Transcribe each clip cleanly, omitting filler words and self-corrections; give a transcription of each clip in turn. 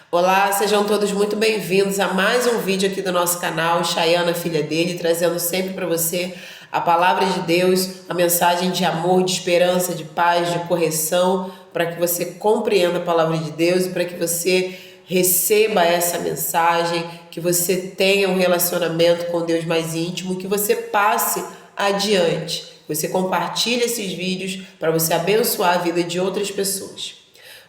Olá, sejam todos muito bem-vindos a mais um vídeo aqui do nosso canal, Chayana, filha dele, trazendo sempre para você a palavra de Deus, a mensagem de amor, de esperança, de paz, de correção, para que você compreenda a palavra de Deus e para que você receba essa mensagem, que você tenha um relacionamento com Deus mais íntimo, que você passe adiante, você compartilhe esses vídeos para você abençoar a vida de outras pessoas.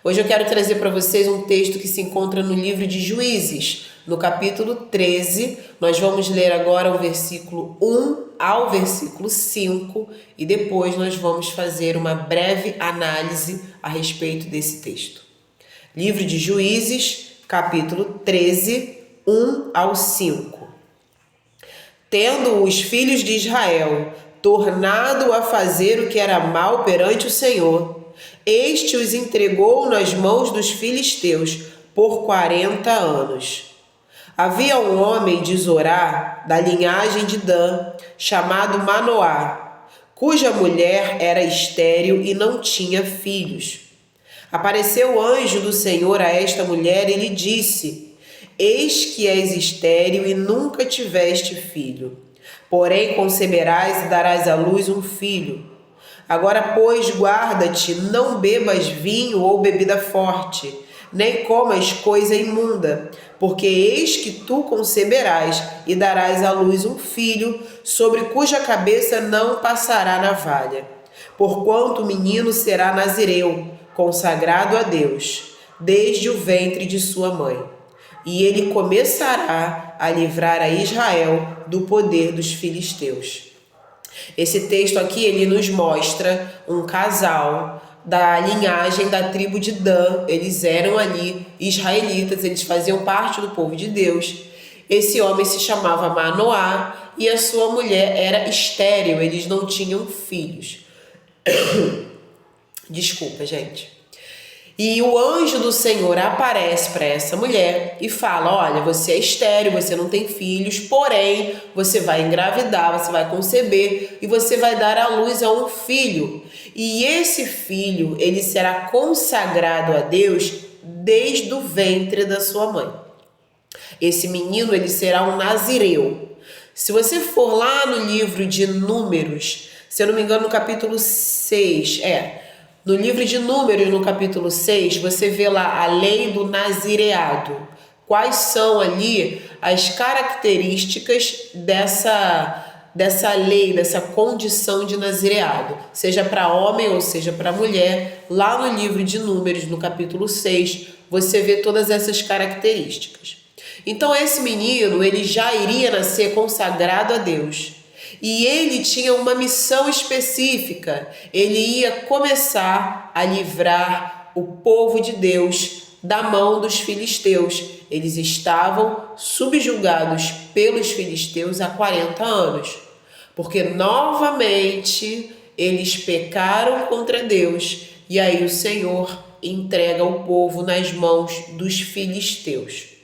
Hoje eu quero trazer para vocês um texto que se encontra no livro de Juízes, no capítulo 13. Nós vamos ler agora o versículo 1 ao versículo 5 e depois nós vamos fazer uma breve análise a respeito desse texto. Livro de Juízes, capítulo 13, 1 ao 5. Tendo os filhos de Israel tornado a fazer o que era mal perante o Senhor, este os entregou nas mãos dos filisteus por 40 anos. Havia um homem de Zorá, da linhagem de Dan, chamado Manoá, cuja mulher era estéril e não tinha filhos. Apareceu o anjo do Senhor a esta mulher e lhe disse: Eis que és estéril e nunca tiveste filho, porém conceberás e darás à luz um filho. Agora, pois, guarda-te, não bebas vinho ou bebida forte, nem comas coisa imunda, porque eis que tu conceberás e darás à luz um filho, sobre cuja cabeça não passará navalha. Porquanto o menino será nazireu, consagrado a Deus, desde o ventre de sua mãe. E ele começará a livrar a Israel do poder dos filisteus. Esse texto aqui, ele nos mostra um casal da linhagem da tribo de Dan. Eles eram ali israelitas, eles faziam parte do povo de Deus. Esse homem se chamava Manoá e a sua mulher era estéril, eles não tinham filhos. Desculpa, gente. E o anjo do Senhor aparece para essa mulher e fala: olha, você é estéril, você não tem filhos, porém você vai engravidar, você vai conceber e você vai dar à luz a um filho. E esse filho, ele será consagrado a Deus desde o ventre da sua mãe. Esse menino, ele será um nazireu. Se você for lá no livro de Números, se eu não me engano, no capítulo 6, no livro de Números, no capítulo 6, você vê lá a lei do nazireado. Quais são ali as características dessa lei, dessa condição de nazireado, seja para homem ou seja para mulher. Lá no livro de Números, no capítulo 6, você vê todas essas características. Então esse menino, ele já iria nascer consagrado a Deus. E ele tinha uma missão específica. Ele ia começar a livrar o povo de Deus da mão dos filisteus. Eles estavam subjugados pelos filisteus há 40 anos. Porque novamente eles pecaram contra Deus. E aí o Senhor entrega o povo nas mãos dos filisteus.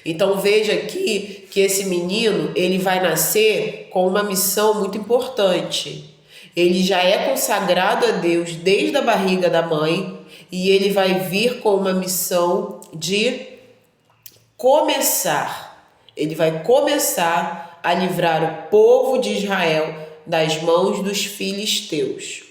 Então veja aqui que esse menino, ele vai nascer com uma missão muito importante. Ele já é consagrado a Deus desde a barriga da mãe e ele vai vir com uma missão de começar. Ele vai começar a livrar o povo de Israel das mãos dos filisteus.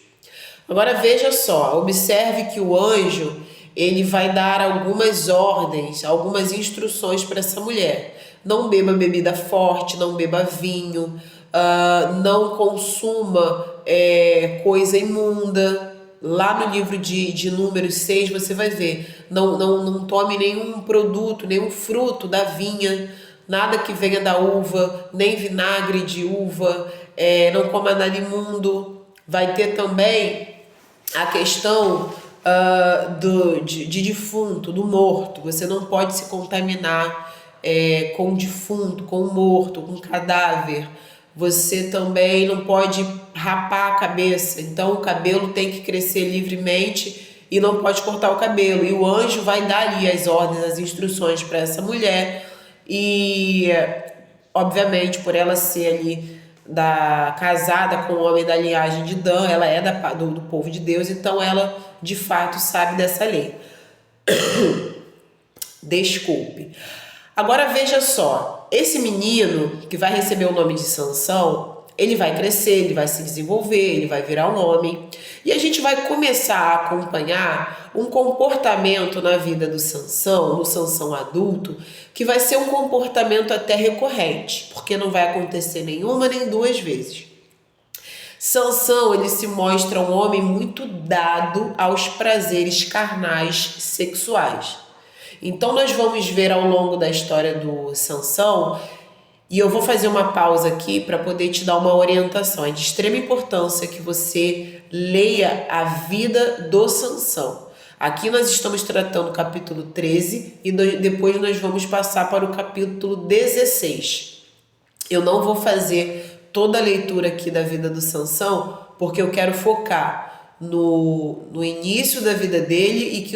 Agora veja só, observe que o anjo, ele vai dar algumas ordens, algumas instruções para essa mulher. Não beba bebida forte, não beba vinho, não consuma coisa imunda. Lá no livro de Números 6 você vai ver, não tome nenhum produto, nenhum fruto da vinha, nada que venha da uva, nem vinagre de uva, não coma nada imundo. Vai ter também a questão de defunto, do morto. Você não pode se contaminar com defunto, com morto, com cadáver. Você também não pode rapar a cabeça. Então o cabelo tem que crescer livremente e não pode cortar o cabelo. E o anjo vai dar ali as ordens, as instruções para essa mulher. E obviamente, por ela ser ali casada com o homem da linhagem de Dan, ela é do povo de Deus, então ela de fato sabe dessa lei. Desculpe. Agora veja só, esse menino que vai receber o nome de Sansão, ele vai crescer, ele vai se desenvolver, ele vai virar um homem. E a gente vai começar a acompanhar um comportamento na vida do Sansão, no Sansão adulto, que vai ser um comportamento até recorrente, porque não vai acontecer nenhuma nem duas vezes. Sansão, ele se mostra um homem muito dado aos prazeres carnais sexuais. Então nós vamos ver ao longo da história do Sansão, e eu vou fazer uma pausa aqui para poder te dar uma orientação. É de extrema importância que você leia a vida do Sansão. Aqui nós estamos tratando o capítulo 13 e depois nós vamos passar para o capítulo 16. Eu não vou fazer toda a leitura aqui da vida do Sansão, porque eu quero focar no início da vida dele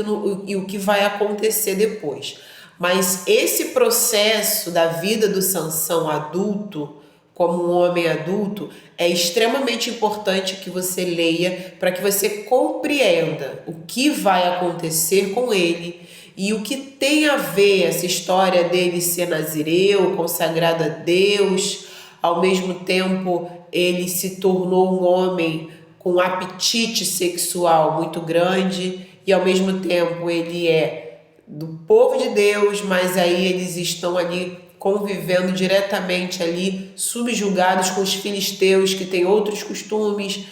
e o que vai acontecer depois. Mas esse processo da vida do Sansão adulto, como um homem adulto, é extremamente importante que você leia para que você compreenda o que vai acontecer com ele e o que tem a ver essa história dele ser nazireu, consagrado a Deus. Ao mesmo tempo, ele se tornou um homem com um apetite sexual muito grande e ao mesmo tempo ele é do povo de Deus, mas aí eles estão ali convivendo diretamente ali, subjugados com os filisteus que têm outros costumes.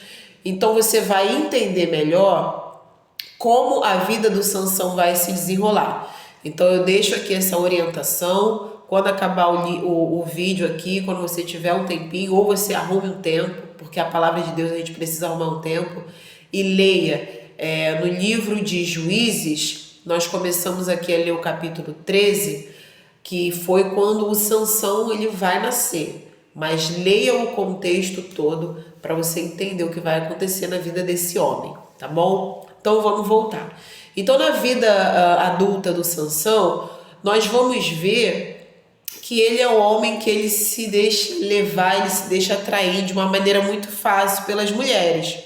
Então você vai entender melhor como a vida do Sansão vai se desenrolar. Então eu deixo aqui essa orientação. Quando acabar o vídeo aqui, quando você tiver um tempinho, ou você arrume um tempo, porque a palavra de Deus a gente precisa arrumar um tempo, e leia no livro de Juízes. Nós começamos aqui a ler o capítulo 13, que foi quando o Sansão ele vai nascer. Mas leia o contexto todo para você entender o que vai acontecer na vida desse homem, tá bom? Então vamos voltar. Então na vida adulta do Sansão, nós vamos ver que ele é um homem que ele se deixa levar, ele se deixa atrair de uma maneira muito fácil pelas mulheres.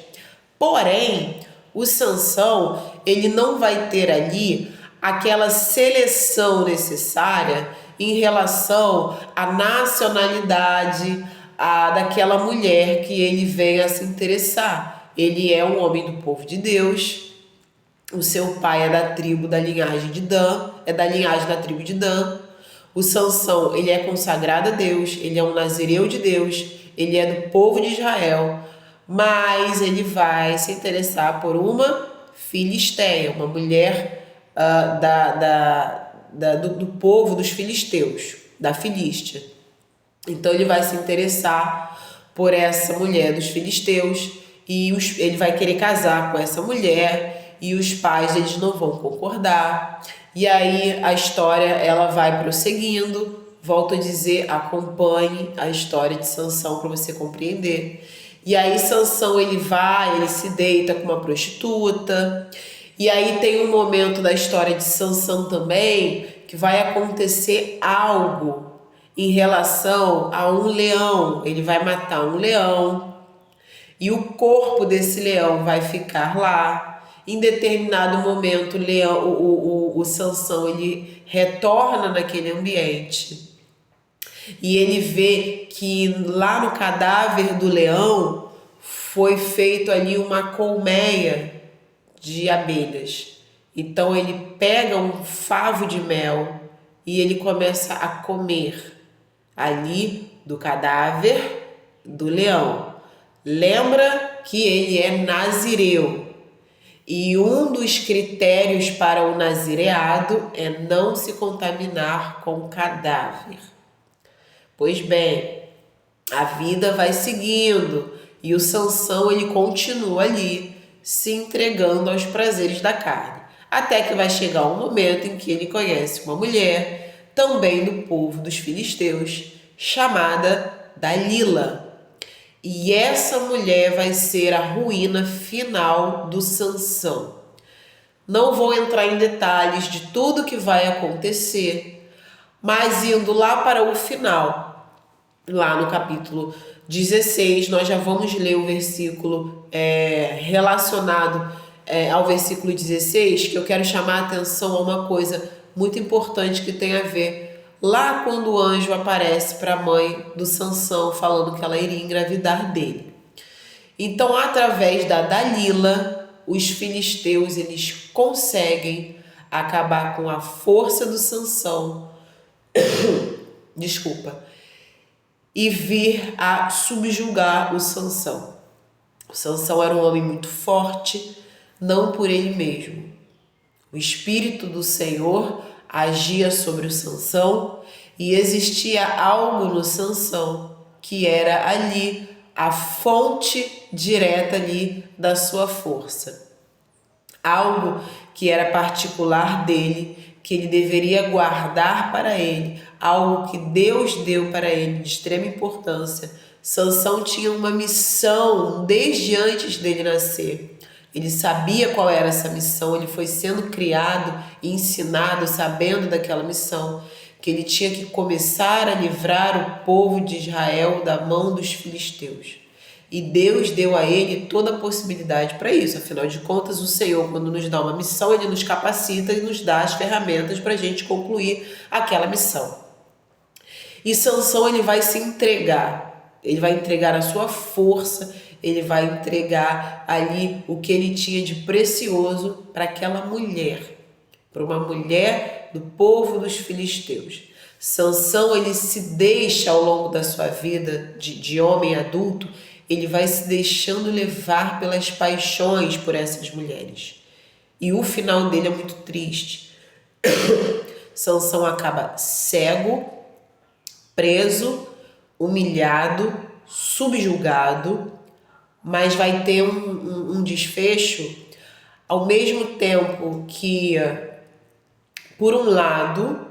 Porém, o Sansão, ele não vai ter ali aquela seleção necessária em relação à nacionalidade daquela mulher que ele vem a se interessar. Ele é um homem do povo de Deus, o seu pai é da tribo da linhagem de Dan, é da linhagem da tribo de Dan. O Sansão, ele é consagrado a Deus, ele é um nazireu de Deus, ele é do povo de Israel, mas ele vai se interessar por uma filisteia, uma mulher do povo dos filisteus, da Filístia. Então ele vai se interessar por essa mulher dos filisteus e ele vai querer casar com essa mulher e os pais eles não vão concordar. E aí a história ela vai prosseguindo. Volto a dizer, acompanhe a história de Sansão para você compreender. E aí Sansão ele se deita com uma prostituta. E aí tem um momento da história de Sansão também que vai acontecer algo em relação a um leão. Ele vai matar um leão e o corpo desse leão vai ficar lá. Em determinado momento o Sansão ele retorna naquele ambiente e ele vê que lá no cadáver do leão foi feito ali uma colmeia de abelhas. Então ele pega um favo de mel e ele começa a comer ali do cadáver do leão. Lembra que ele é nazireu. E um dos critérios para o nazireado é não se contaminar com cadáver. Pois bem, a vida vai seguindo e o Sansão ele continua ali se entregando aos prazeres da carne. Até que vai chegar um momento em que ele conhece uma mulher, também do povo dos filisteus, chamada Dalila. E essa mulher vai ser a ruína final do Sansão. Não vou entrar em detalhes de tudo que vai acontecer, mas indo lá para o final, lá no capítulo 16, nós já vamos ler o versículo relacionado ao versículo 16, que eu quero chamar a atenção a uma coisa muito importante que tem a ver lá quando o anjo aparece para a mãe do Sansão falando que ela iria engravidar dele. Então, através da Dalila, os filisteus eles conseguem acabar com a força do Sansão, e vir a subjugar o Sansão. O Sansão era um homem muito forte, não por ele mesmo. O Espírito do Senhor agia sobre o Sansão e existia algo no Sansão que era ali a fonte direta ali da sua força. Algo que era particular dele, que ele deveria guardar para ele, algo que Deus deu para ele de extrema importância. Sansão tinha uma missão desde antes dele nascer. Ele sabia qual era essa missão, ele foi sendo criado e ensinado sabendo daquela missão, que ele tinha que começar a livrar o povo de Israel da mão dos filisteus. E Deus deu a ele toda a possibilidade para isso. Afinal de contas, o Senhor, quando nos dá uma missão, ele nos capacita e nos dá as ferramentas para a gente concluir aquela missão. E Sansão, ele vai se entregar. Ele vai entregar a sua força, ele vai entregar ali o que ele tinha de precioso para aquela mulher, para uma mulher do povo dos filisteus. Sansão, ele se deixa ao longo da sua vida de homem adulto, ele vai se deixando levar pelas paixões por essas mulheres. E o final dele é muito triste. Sansão acaba cego, preso, humilhado, subjugado, mas vai ter um desfecho ao mesmo tempo que, por um lado,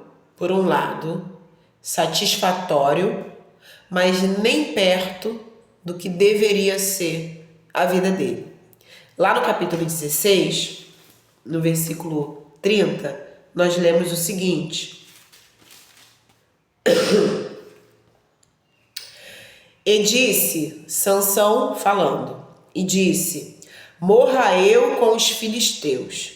satisfatório, mas nem perto do que deveria ser a vida dele. Lá no capítulo 16, no versículo 30, nós lemos o seguinte: E disse, Sansão falando, e disse: morra eu com os filisteus.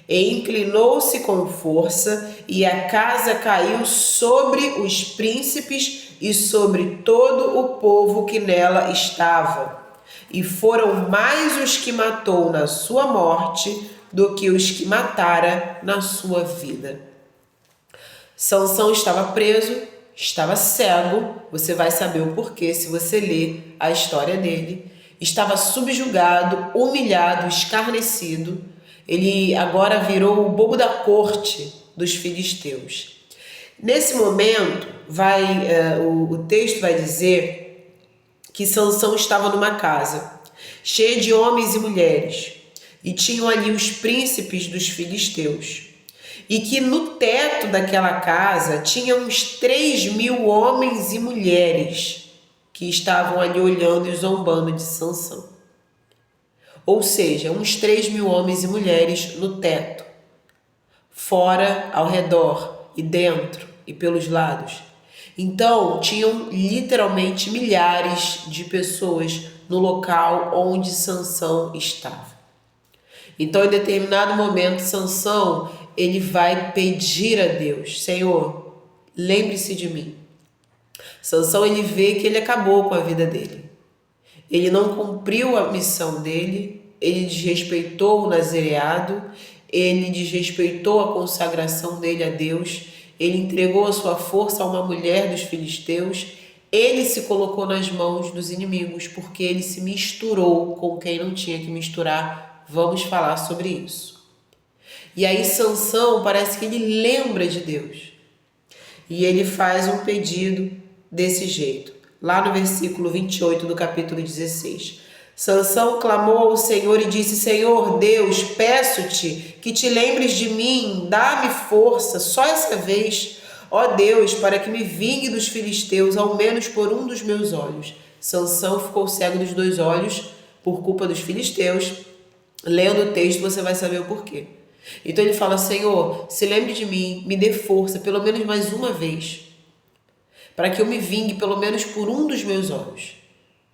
E inclinou-se com força, e a casa caiu sobre os príncipes e sobre todo o povo que nela estava. E foram mais os que matou na sua morte do que os que matara na sua vida. Sansão estava preso, estava cego, você vai saber o porquê se você ler a história dele. Estava subjugado, humilhado, escarnecido. Ele agora virou o bobo da corte dos filisteus. Nesse momento, o texto vai dizer que Sansão estava numa casa cheia de homens e mulheres, e tinham ali os príncipes dos filisteus, e que no teto daquela casa tinha uns 3.000 homens e mulheres que estavam ali olhando e zombando de Sansão. Ou seja, uns 3.000 homens e mulheres no teto, fora, ao redor e dentro e pelos lados. Então, tinham literalmente milhares de pessoas no local onde Sansão estava. Então, em determinado momento, Sansão, ele vai pedir a Deus: Senhor, lembre-se de mim. Sansão, ele vê que ele acabou com a vida dele. Ele não cumpriu a missão dele, ele desrespeitou o nazireado, ele desrespeitou a consagração dele a Deus, ele entregou a sua força a uma mulher dos filisteus, ele se colocou nas mãos dos inimigos porque ele se misturou com quem não tinha que misturar. Vamos falar sobre isso. E aí Sansão parece que ele lembra de Deus e ele faz um pedido desse jeito. Lá no versículo 28 do capítulo 16. Sansão clamou ao Senhor e disse: Senhor Deus, peço-te que te lembres de mim, dá-me força, só essa vez, ó Deus, para que me vingue dos filisteus, ao menos por um dos meus olhos. Sansão ficou cego dos 2 olhos por culpa dos filisteus. Lendo o texto você vai saber o porquê. Então ele fala: Senhor, se lembre de mim, me dê força, pelo menos mais uma vez, para que eu me vingue pelo menos por um dos meus olhos.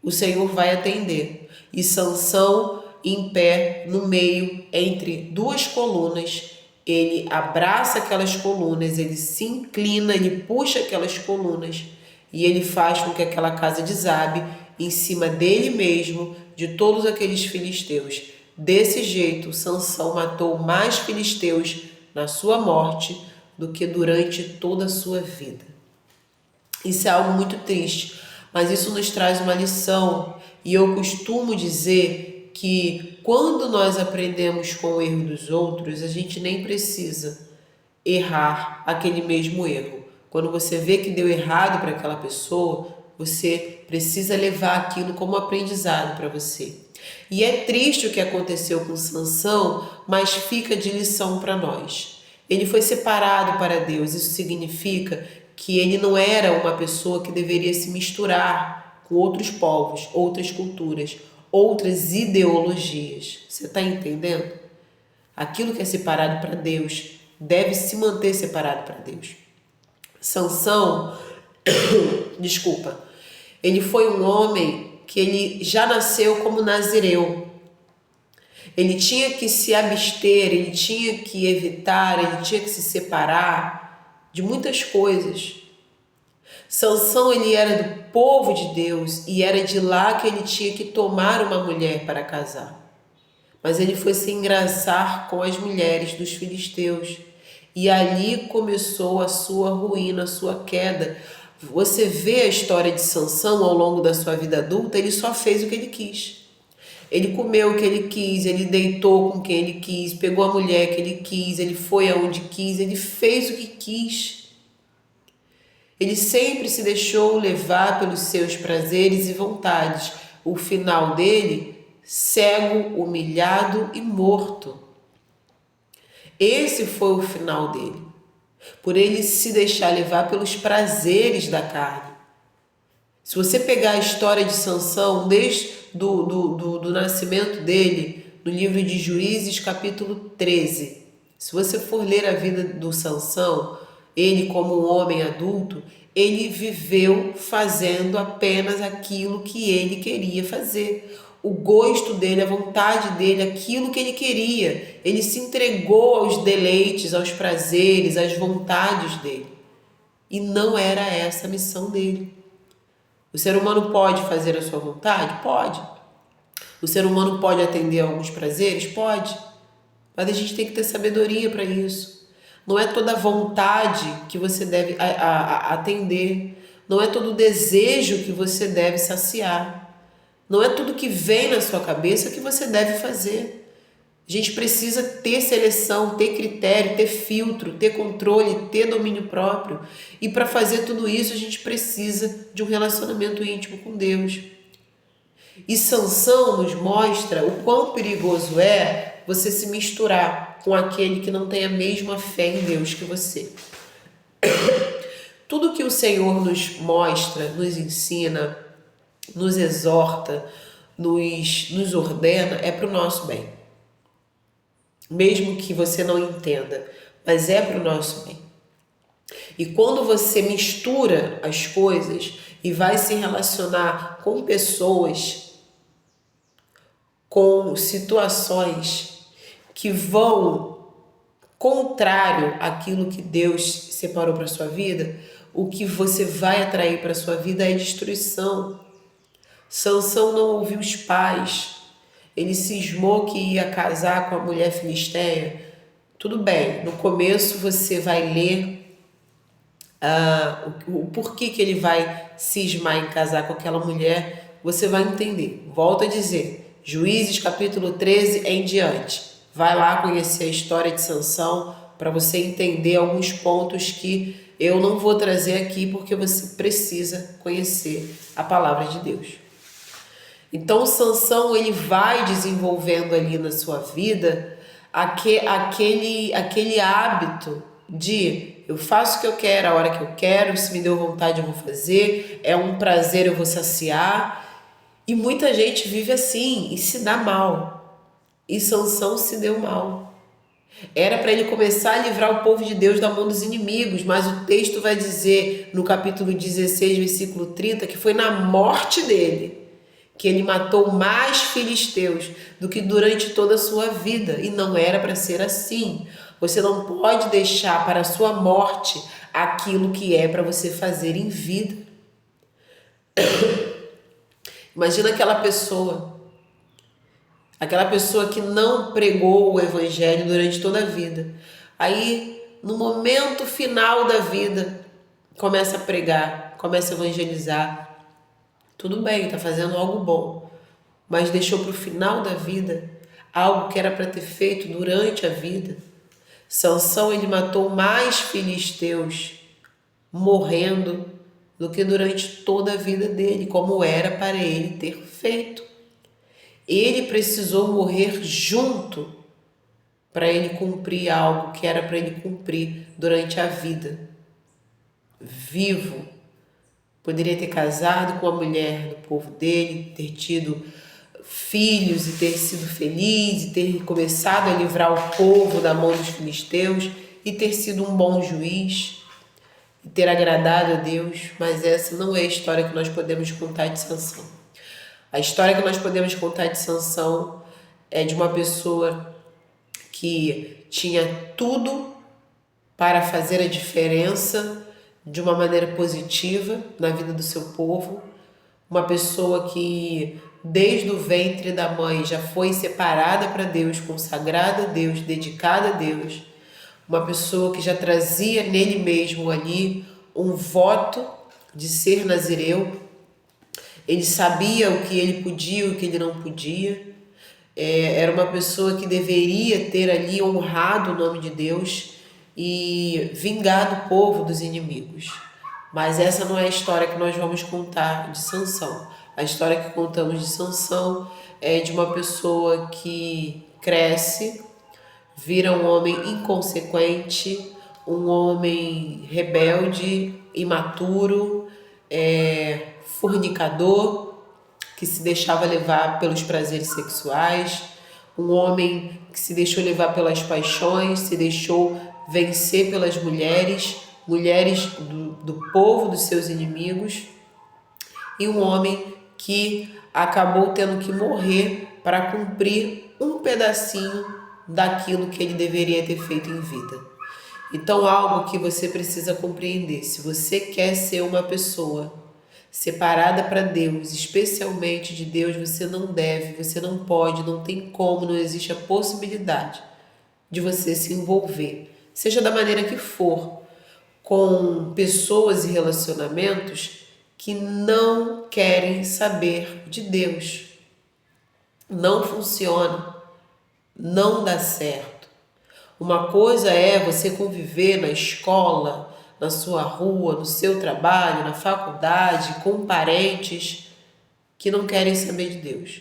O Senhor vai atender. E Sansão, em pé, no meio, entre 2 colunas, ele abraça aquelas colunas, ele se inclina, ele puxa aquelas colunas e ele faz com que aquela casa desabe em cima dele mesmo, de todos aqueles filisteus. Desse jeito, Sansão matou mais filisteus na sua morte do que durante toda a sua vida. Isso é algo muito triste, mas isso nos traz uma lição, e eu costumo dizer que quando nós aprendemos com o erro dos outros, a gente nem precisa errar aquele mesmo erro. Quando você vê que deu errado para aquela pessoa, você precisa levar aquilo como aprendizado para você. E é triste o que aconteceu com Sansão, mas fica de lição para nós. Ele foi separado para Deus, isso significa que ele não era uma pessoa que deveria se misturar com outros povos, outras culturas, outras ideologias. Você está entendendo? Aquilo que é separado para Deus deve se manter separado para Deus. Sansão, desculpa, ele foi um homem que ele já nasceu como nazireu. Ele tinha que se abster, ele tinha que evitar, ele tinha que se separar de muitas coisas. Sansão, ele era do povo de Deus e era de lá que ele tinha que tomar uma mulher para casar. Mas ele foi se engraçar com as mulheres dos filisteus e ali começou a sua ruína, a sua queda. Você vê a história de Sansão ao longo da sua vida adulta, ele só fez o que ele quis. Ele comeu o que ele quis, ele deitou com quem ele quis, pegou a mulher que ele quis, ele foi aonde quis, ele fez o que quis. Ele sempre se deixou levar pelos seus prazeres e vontades. O final dele, cego, humilhado e morto. Esse foi o final dele. Por ele se deixar levar pelos prazeres da carne. Se você pegar a história de Sansão, desde do nascimento dele, no livro de Juízes, capítulo 13. Se você for ler a vida do Sansão, ele como um homem adulto, ele viveu fazendo apenas aquilo que ele queria fazer. O gosto dele, a vontade dele, aquilo que ele queria. Ele se entregou aos deleites, aos prazeres, às vontades dele. E não era essa a missão dele. O ser humano pode fazer a sua vontade? Pode. O ser humano pode atender a alguns prazeres? Pode. Mas a gente tem que ter sabedoria para isso. Não é toda vontade que você deve atender. Não é todo desejo que você deve saciar. Não é tudo que vem na sua cabeça que você deve fazer. A gente precisa ter seleção, ter critério, ter filtro, ter controle, ter domínio próprio. E para fazer tudo isso, a gente precisa de um relacionamento íntimo com Deus. E Sansão nos mostra o quão perigoso é você se misturar com aquele que não tem a mesma fé em Deus que você. Tudo que o Senhor nos mostra, nos ensina, nos exorta, nos ordena, é para o nosso bem. Mesmo que você não entenda, mas é para o nosso bem. E quando você mistura as coisas e vai se relacionar com pessoas, com situações que vão contrário àquilo que Deus separou para a sua vida, o que você vai atrair para a sua vida é destruição. Sansão não ouviu os pais. Ele cismou que ia casar com a mulher filisteia. Tudo bem, no começo você vai ler o porquê que ele vai cismar em casar com aquela mulher, você vai entender. Volto a dizer, Juízes capítulo 13 em diante. Vai lá conhecer a história de Sansão para você entender alguns pontos que eu não vou trazer aqui porque você precisa conhecer a palavra de Deus. Então Sansão, ele vai desenvolvendo ali na sua vida aquele hábito de eu faço o que eu quero, a hora que eu quero, se me deu vontade eu vou fazer, é um prazer eu vou saciar. E muita gente vive assim e se dá mal. E Sansão se deu mal. Era para ele começar a livrar o povo de Deus da mão dos inimigos, mas o texto vai dizer no capítulo 16, versículo 30, que foi na morte dele que ele matou mais filisteus do que durante toda a sua vida. E não era para ser assim. Você não pode deixar para a sua morte aquilo que é para você fazer em vida. Imagina aquela pessoa que não pregou o evangelho durante toda a vida. Aí, no momento final da vida, começa a pregar, começa a evangelizar. Tudo bem, está fazendo algo bom, mas deixou para o final da vida algo que era para ter feito durante a vida. Sansão, ele matou mais filisteus morrendo do que durante toda a vida dele, como era para ele ter feito. Ele precisou morrer junto para ele cumprir algo que era para ele cumprir durante a vida. Vivo. Poderia ter casado com a mulher do povo dele, ter tido filhos e ter sido feliz, e ter começado a livrar o povo da mão dos filisteus e ter sido um bom juiz e ter agradado a Deus, mas essa não é a história que nós podemos contar de Sansão. A história que nós podemos contar de Sansão é de uma pessoa que tinha tudo para fazer a diferença de uma maneira positiva na vida do seu povo, uma pessoa que desde o ventre da mãe já foi separada para Deus, consagrada a Deus, dedicada a Deus, uma pessoa que já trazia nele mesmo ali um voto de ser nazireu. Ele sabia o que ele podia e o que ele não podia. Era uma pessoa que deveria ter ali honrado o nome de Deus e vingado o povo dos inimigos. Mas essa não é a história que nós vamos contar de Sansão. A história que contamos de Sansão é de uma pessoa que cresce, vira um homem inconsequente, um homem rebelde, imaturo, fornicador, que se deixava levar pelos prazeres sexuais, um homem que se deixou levar pelas paixões, se deixou vencer pelas mulheres do povo, dos seus inimigos, e um homem que acabou tendo que morrer para cumprir um pedacinho daquilo que ele deveria ter feito em vida. Então, algo que você precisa compreender: se você quer ser uma pessoa separada para Deus, especialmente de Deus, você não deve, você não pode, não tem como, não existe a possibilidade de você se envolver, seja da maneira que for, com pessoas e relacionamentos que não querem saber de Deus. Não funciona, não dá certo. Uma coisa é você conviver na escola, na sua rua, no seu trabalho, na faculdade, com parentes que não querem saber de Deus.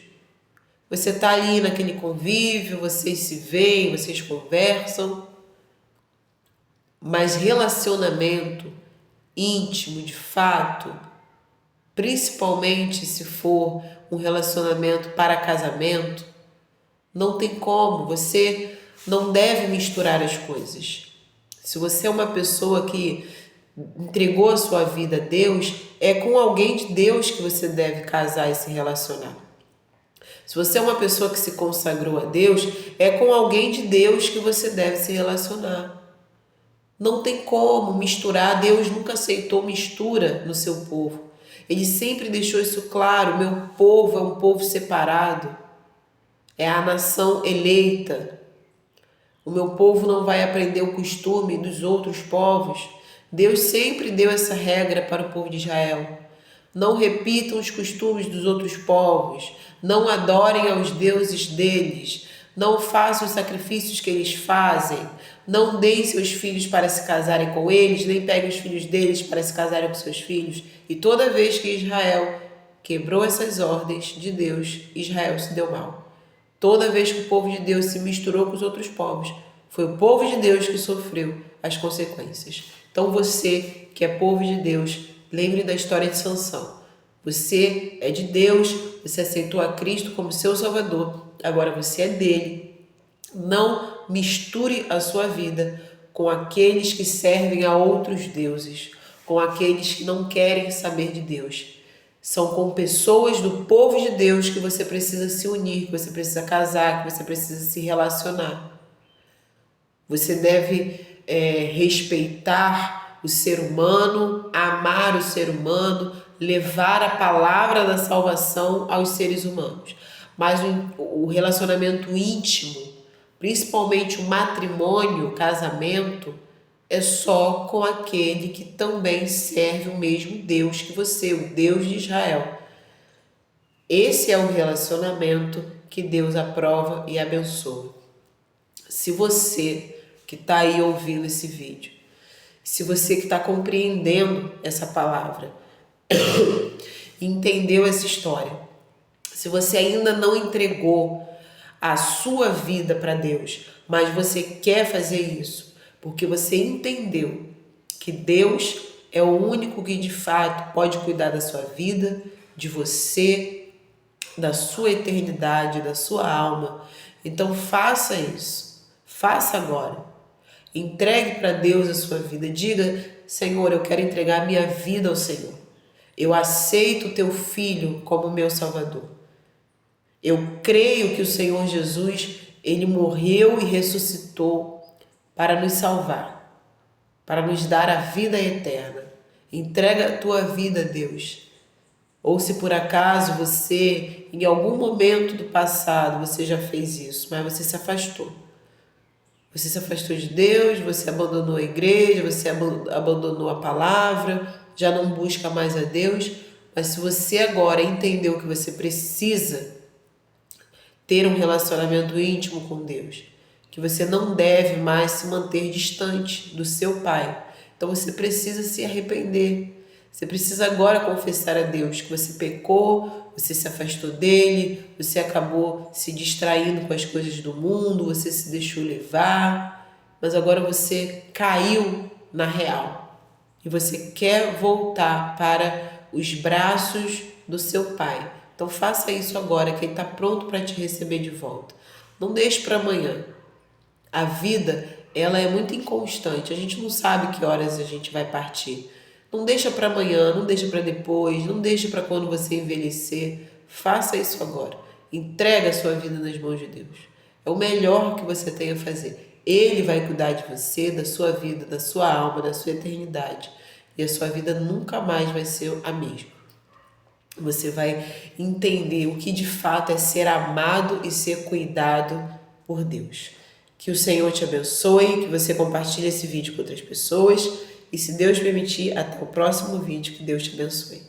Você está ali naquele convívio, vocês se veem, vocês conversam, mas relacionamento íntimo, de fato, principalmente se for um relacionamento para casamento, não tem como, você não deve misturar as coisas. Se você é uma pessoa que entregou a sua vida a Deus, é com alguém de Deus que você deve casar e se relacionar. Se você é uma pessoa que se consagrou a Deus, é com alguém de Deus que você deve se relacionar. Não tem como misturar. Deus nunca aceitou mistura no seu povo. Ele sempre deixou isso claro: meu povo é um povo separado, é a nação eleita. O meu povo não vai aprender o costume dos outros povos. Deus sempre deu essa regra para o povo de Israel: não repitam os costumes dos outros povos, não adorem aos deuses deles, não façam os sacrifícios que eles fazem, não deem seus filhos para se casarem com eles, nem peguem os filhos deles para se casarem com seus filhos. E toda vez que Israel quebrou essas ordens de Deus, Israel se deu mal. Toda vez que o povo de Deus se misturou com os outros povos, foi o povo de Deus que sofreu as consequências. Então você, que é povo de Deus, lembre da história de Sansão. Você é de Deus, você aceitou a Cristo como seu Salvador, agora você é dele. Não misture a sua vida com aqueles que servem a outros deuses, com aqueles que não querem saber de Deus. São com pessoas do povo de Deus que você precisa se unir, que você precisa casar, que você precisa se relacionar. Você deve respeitar o ser humano, amar o ser humano, levar a palavra da salvação aos seres humanos. Mas o relacionamento íntimo, principalmente o matrimônio, o casamento, é só com aquele que também serve o mesmo Deus que você, o Deus de Israel. Esse é o relacionamento que Deus aprova e abençoa. Se você que está aí ouvindo esse vídeo, se você que está compreendendo essa palavra, entendeu essa história, se você ainda não entregou a sua vida para Deus, mas você quer fazer isso, porque você entendeu que Deus é o único que de fato pode cuidar da sua vida, de você, da sua eternidade, da sua alma. Então faça isso, faça agora. Entregue para Deus a sua vida. Diga: Senhor, eu quero entregar minha vida ao Senhor. Eu aceito o teu Filho como meu Salvador. Eu creio que o Senhor Jesus, ele morreu e ressuscitou para nos salvar, para nos dar a vida eterna. Entrega a tua vida a Deus. Ou se por acaso você, em algum momento do passado, você já fez isso, mas você se afastou. Você se afastou de Deus, você abandonou a igreja, você abandonou a palavra, já não busca mais a Deus. Mas se você agora entendeu que você precisa ter um relacionamento íntimo com Deus, que você não deve mais se manter distante do seu Pai, então você precisa se arrepender. Você precisa agora confessar a Deus que você pecou, você se afastou dele, você acabou se distraindo com as coisas do mundo, você se deixou levar, mas agora você caiu na real e você quer voltar para os braços do seu Pai. Então faça isso agora, que ele está pronto para te receber de volta. Não deixe para amanhã. A vida, ela é muito inconstante. A gente não sabe que horas a gente vai partir. Não deixa para amanhã, não deixa para depois, não deixa para quando você envelhecer. Faça isso agora. Entrega a sua vida nas mãos de Deus. É o melhor que você tem a fazer. Ele vai cuidar de você, da sua vida, da sua alma, da sua eternidade. E a sua vida nunca mais vai ser a mesma. Você vai entender o que de fato é ser amado e ser cuidado por Deus. Que o Senhor te abençoe, que você compartilhe esse vídeo com outras pessoas. E se Deus permitir, até o próximo vídeo. Que Deus te abençoe.